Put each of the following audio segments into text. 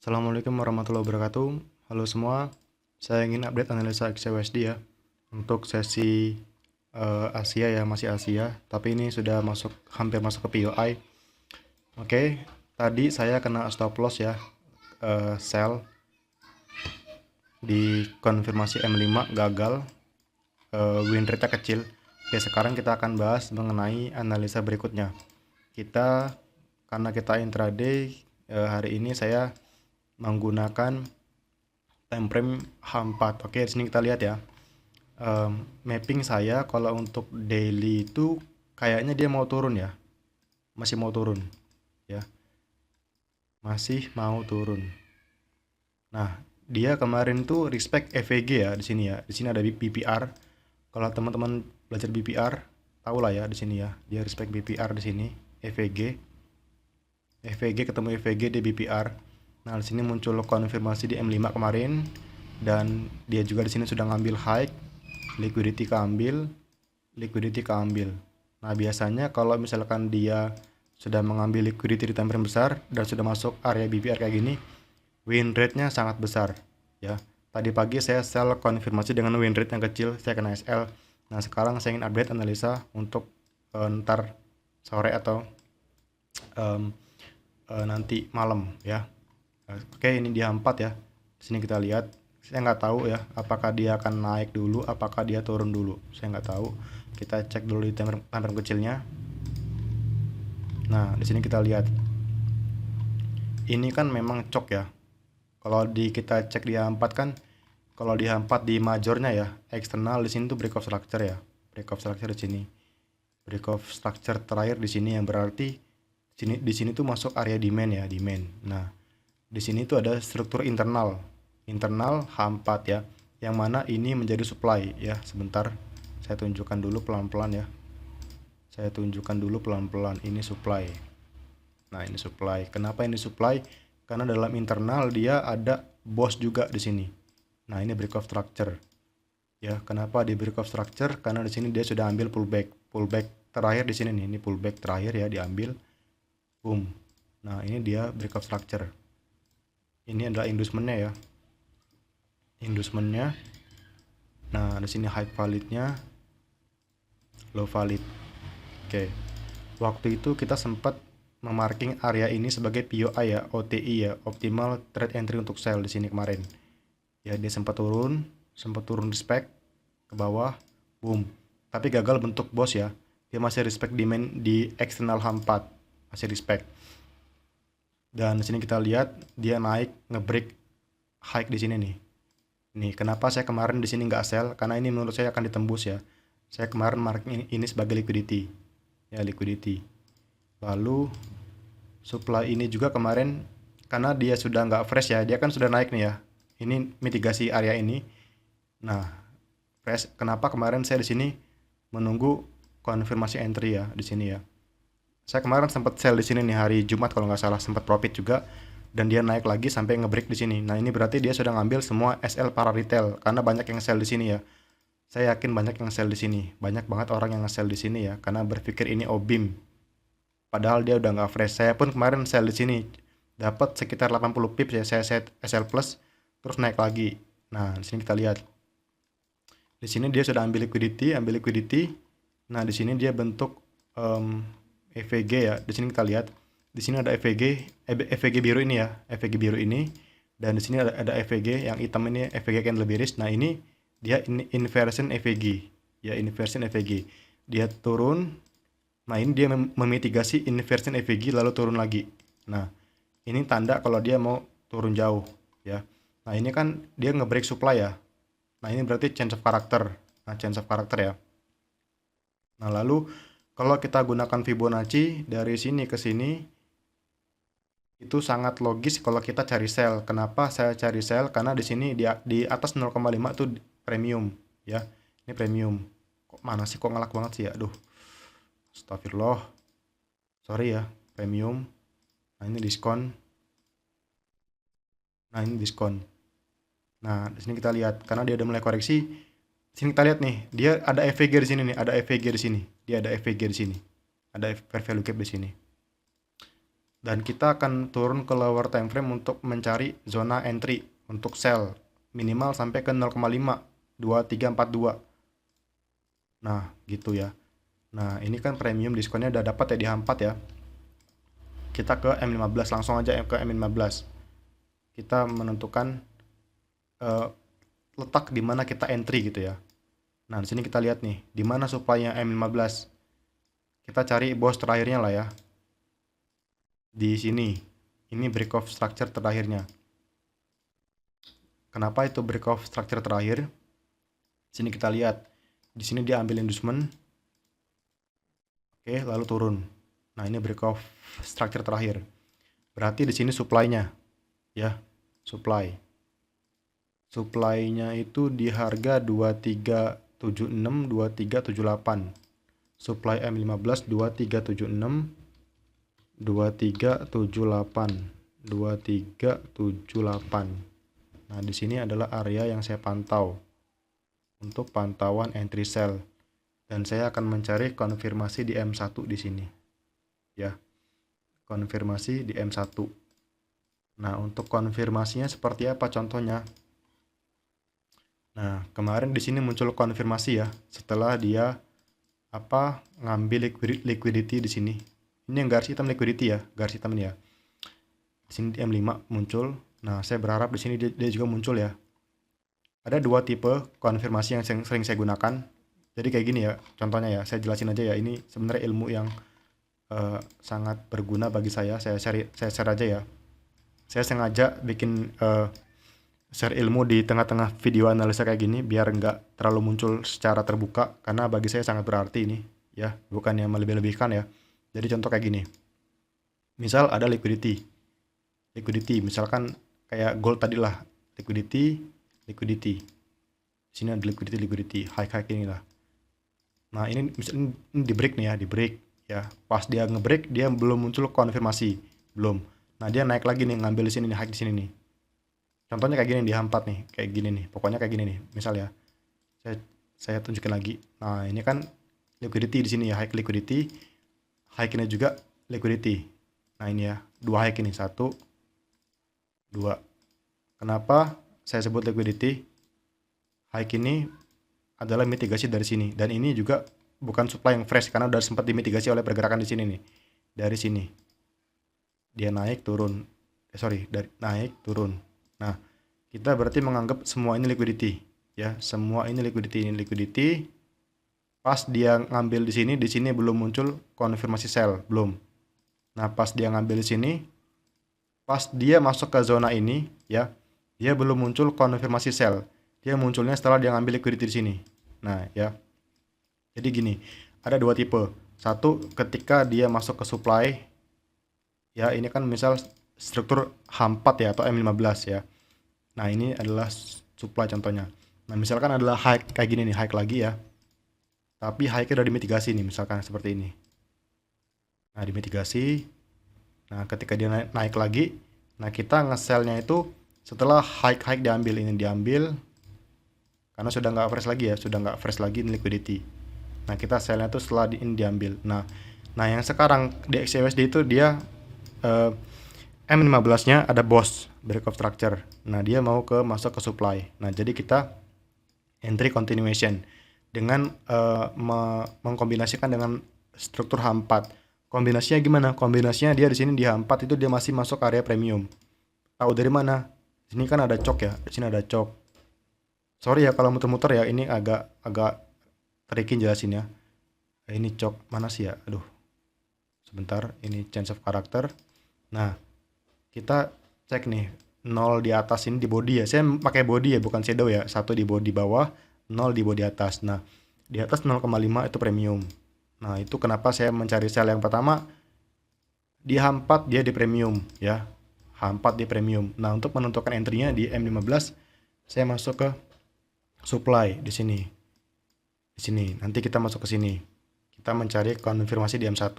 Assalamualaikum warahmatullahi wabarakatuh. Halo semua, saya ingin update analisa XUSD ya. Untuk sesi Asia ya, masih Asia, tapi ini sudah hampir masuk ke POI. Oke, tadi saya kena stop loss ya, sell di konfirmasi M5 gagal, win rate-nya kecil. Oke, sekarang kita akan bahas mengenai analisa berikutnya. Karena kita intraday, hari ini saya menggunakan time frame H4. Oke, di sini kita lihat ya. Mapping saya kalau untuk daily itu kayaknya dia mau turun ya. Masih mau turun ya. Masih mau turun. Nah, dia kemarin tuh respect EVG ya di sini ya. Di sini ada BPR. Kalau teman-teman belajar BPR, tahu lah ya di sini ya. Dia respect BPR di sini, EVG. EVG ketemu EVG di BPR. Nah, di sini muncul konfirmasi di M5 kemarin dan dia juga di sini sudah ngambil high, liquidity keambil. Nah, biasanya kalau misalkan dia sudah mengambil liquidity di time frame besar dan sudah masuk area BPR kayak gini, win rate-nya sangat besar ya. Tadi pagi saya sell konfirmasi dengan win rate yang kecil, saya kena SL. Nah, sekarang saya ingin update analisa untuk ntar sore atau nanti malam ya. Oke, ini dia 4 ya. Di sini kita lihat. Saya nggak tahu ya, apakah dia akan naik dulu, apakah dia turun dulu. Saya nggak tahu. Kita cek dulu di time frame kecilnya. Nah, di sini kita lihat. Ini kan memang cok ya. Kalau kita cek di H4 kan, kalau di H4 di majornya ya, eksternal di sini tuh break of structure ya. Break of structure di sini. Break of structure terakhir di sini yang berarti di sini tuh masuk area demand ya, demand. Nah, di sini tuh ada struktur internal H4 ya, yang mana ini menjadi supply ya. Sebentar, saya tunjukkan dulu pelan-pelan ya. Ini supply. Nah, ini supply. Kenapa ini supply? Karena dalam internal dia ada boss juga di sini. Nah, ini break of structure. Ya, kenapa di break of structure? Karena di sini dia sudah ambil pullback terakhir di sini nih. Ini pullback terakhir ya, diambil. Boom. Nah, ini dia break of structure. Ini adalah inducementnya ya. Nah, di sini high validnya, low valid. Oke. Waktu itu kita sempat memarking area ini sebagai POI ya, OTI ya, optimal trade entry untuk sell di sini kemarin. Ya, dia sempat turun respect ke bawah, boom. Tapi gagal bentuk boss ya. Dia masih respect demand di eksternal H4, masih respect. Dan di sini kita lihat dia naik ngebreak high di sini nih. Nih, kenapa saya kemarin di sini nggak sell? Karena ini menurut saya akan ditembus ya. Saya kemarin marking ini sebagai liquidity. Ya, liquidity. Lalu supply ini juga kemarin karena dia sudah nggak fresh ya, dia kan sudah naik nih ya. Ini mitigasi area ini. Nah, fresh. Kenapa kemarin saya di sini menunggu konfirmasi entry ya di sini ya. Saya kemarin sempat sell di sini nih hari Jumat kalau nggak salah, sempat profit juga dan dia naik lagi sampai ngebreak di sini. Nah, ini berarti dia sudah ngambil semua SL para retail karena banyak yang sell di sini ya. Saya yakin banyak yang sell di sini. Banyak banget orang yang sell di sini ya karena berpikir ini OBIM. Padahal dia udah nggak fresh. Saya pun kemarin sell di sini dapat sekitar 80 pips ya, saya set SL plus terus naik lagi. Nah, di sini kita lihat. Di sini dia sudah ambil liquidity. Nah, di sini dia bentuk EVG ya. Di sini kita lihat. Di sini ada EVG biru ini ya, EVG biru ini. Dan di sini ada EVG yang hitam ini, EVG candle bearish. Nah, ini dia inversion EVG. Ya, inversion EVG. Dia turun. Nah, ini dia memitigasi inversion EVG lalu turun lagi. Nah, ini tanda kalau dia mau turun jauh ya. Nah, ini kan dia ngebreak supply ya. Nah, ini berarti change of character. Nah, change of character ya. Nah, lalu kalau kita gunakan Fibonacci dari sini ke sini itu sangat logis kalau kita cari sell. Kenapa saya cari sell? Karena di sini di atas 0,5 itu premium ya. Ini premium. Kok mana sih, kok ngelak banget sih ya. Aduh. Astagfirullah. Sorry ya, premium. Nah, ini diskon. Nah, di sini kita lihat karena dia udah mulai koreksi. Di sini kita lihat nih, dia ada EVG di sini nih, ada EVG di sini. Dia ada EVG di sini. Ada fair value gap di sini. Dan kita akan turun ke lower time frame untuk mencari zona entry untuk sell minimal sampai ke 0,5 2342. Nah, gitu ya. Nah, ini kan premium diskonnya udah dapat ya di H4 ya. Kita ke M15, langsung aja ke M15. Kita menentukan letak di mana kita entry gitu ya. Nah, di sini kita lihat nih, di mana supply-nya M15. Kita cari boss terakhirnya lah ya. Di sini. Ini break of structure terakhirnya. Kenapa itu break of structure terakhir? Sini kita lihat. Di sini dia ambil inducement. Oke, lalu turun. Nah, ini break of structure terakhir. Berarti di sini supply-nya ya, supply. Supply-nya itu di harga 2376 2378. Supply M15 2376 2378 2378. Nah, di sini adalah area yang saya pantau untuk pantauan entry sell, dan saya akan mencari konfirmasi di M1 di sini. Ya. Konfirmasi di M1. Nah, untuk konfirmasinya seperti apa contohnya? Nah, kemarin di sini muncul konfirmasi ya, setelah dia ngambil liquidity di sini. Ini yang garis hitam liquidity ya, garis hitam ini ya. Di sini di M5 muncul. Nah, saya berharap di sini dia juga muncul ya. Ada dua tipe konfirmasi yang sering saya gunakan. Jadi kayak gini ya, contohnya ya, saya jelasin aja ya. Ini sebenarnya ilmu yang sangat berguna bagi saya. Saya share aja ya. Saya sengaja bikin share ilmu di tengah-tengah video analisa kayak gini biar nggak terlalu muncul secara terbuka, karena bagi saya sangat berarti ini ya, bukan yang melebih-lebihkan ya. Jadi contoh kayak gini, misal ada liquidity misalkan kayak gold tadi lah, liquidity sini ada liquidity high ini lah. Nah, ini misalnya ini di break nih ya, di break ya, pas dia ngebreak dia belum muncul konfirmasi, belum. Nah, dia naik lagi nih, ngambil di sini nih, high di sini nih. Contohnya kayak gini di H4 nih, kayak gini nih, pokoknya kayak gini nih, misal ya. Saya tunjukin lagi. Nah, ini kan liquidity di sini ya, high liquidity. High ini juga liquidity. Nah, ini ya, dua high ini, 1 2. Kenapa saya sebut liquidity? High ini adalah mitigasi dari sini, dan ini juga bukan supply yang fresh karena udah sempat dimitigasi oleh pergerakan di sini nih. Dari sini. Dia naik turun. Dari naik turun. Nah, kita berarti menganggap semua ini liquidity ya, semua ini liquidity. Pas dia ngambil di sini belum muncul konfirmasi sell, belum. Nah, pas dia ngambil di sini, pas dia masuk ke zona ini ya, dia belum muncul konfirmasi sell. Dia munculnya setelah dia ngambil liquidity di sini. Nah, ya. Jadi gini, ada dua tipe. Satu, ketika dia masuk ke supply ya, ini kan misal struktur H4 ya atau M15 ya. Nah, ini adalah supply contohnya. Nah, misalkan adalah high kayak gini nih, high lagi ya. Tapi high-nya udah dimitigasi nih, misalkan seperti ini. Nah, dimitigasi. Nah, ketika dia naik lagi, nah kita nge-sell-nya itu setelah high diambil, ini diambil karena sudah nggak fresh lagi ini liquidity. Nah, kita sell-nya itu setelah ini diambil. Nah, yang sekarang di XUSD itu dia M15-nya ada boss break of structure. Nah, dia mau masuk ke supply. Nah, jadi kita entry continuation dengan mengkombinasikan dengan struktur H4. Kombinasinya gimana? Kombinasinya dia di sini di H4 itu dia masih masuk area premium. Tahu dari mana? Di sini kan ada cok ya. Di sini ada cok. Sorry ya kalau muter-muter ya, ini agak tricky jelasin ya. Ini cok mana sih ya? Aduh. Sebentar, ini change of character. Nah, kita cek nih 0 di atas ini di body ya. Saya pakai body ya, bukan shadow ya. 1 di body bawah, 0 di body atas. Nah, di atas 0,5 itu premium. Nah, itu kenapa saya mencari sell yang pertama di H4 dia di premium ya. H4 di premium. Nah, untuk menentukan entry-nya di M15 saya masuk ke supply di sini. Di sini. Nanti kita masuk ke sini. Kita mencari konfirmasi di M1.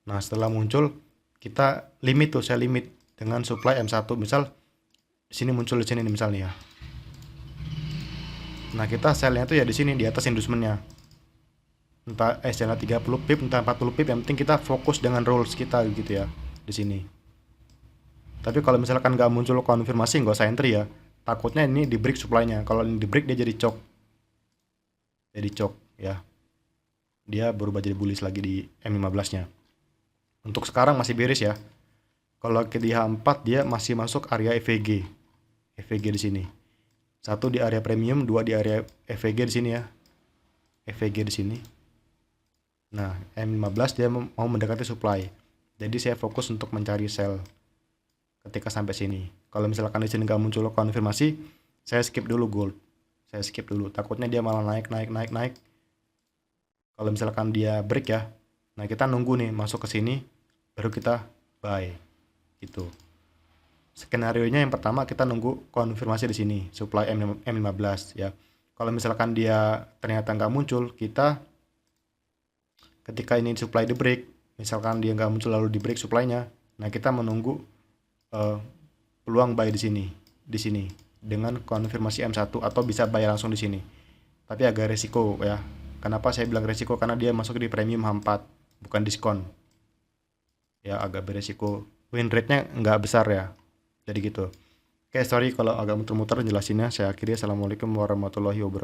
Nah, setelah muncul kita limit saya limit dengan supply M1. Misal di sini muncul di sini nih misalnya ya. Nah, kita sell-nya tuh ya di sini di atas inducement-nya. Entah channel 30 pip, entah 40 pip, yang penting kita fokus dengan rules kita gitu ya di sini. Tapi kalau misalkan nggak muncul konfirmasi, nggak usah entry ya. Takutnya ini di break supply-nya. Kalau ini di break dia jadi choke ya. Dia berubah jadi bullish lagi di M15-nya. Untuk sekarang masih bearish ya. Kalau di H4 dia masih masuk area EVG. EVG di sini. Satu di area premium, dua di area EVG di sini ya. EVG di sini. Nah, M15 dia mau mendekati supply. Jadi saya fokus untuk mencari sell ketika sampai sini. Kalau misalkan di sini nggak muncul konfirmasi, saya skip dulu gold. Saya skip dulu. Takutnya dia malah naik. Kalau misalkan dia break ya, nah kita nunggu nih masuk ke sini, baru kita buy. Gitu. Skenario-nya yang pertama kita nunggu konfirmasi di sini, supply M15 ya. Kalau misalkan dia ternyata nggak muncul, kita ketika ini supply di break, misalkan dia nggak muncul lalu di break supply-nya, nah kita menunggu peluang buy di sini dengan konfirmasi M1 atau bisa buy langsung di sini. Tapi agak resiko ya. Kenapa saya bilang resiko? Karena dia masuk di premium H4, bukan diskon. Ya agak beresiko. Win rate-nya nggak besar ya. Jadi gitu. Oke, sorry kalau agak muter-muter jelasinnya. Saya akhiri. Assalamualaikum warahmatullahi wabarakatuh.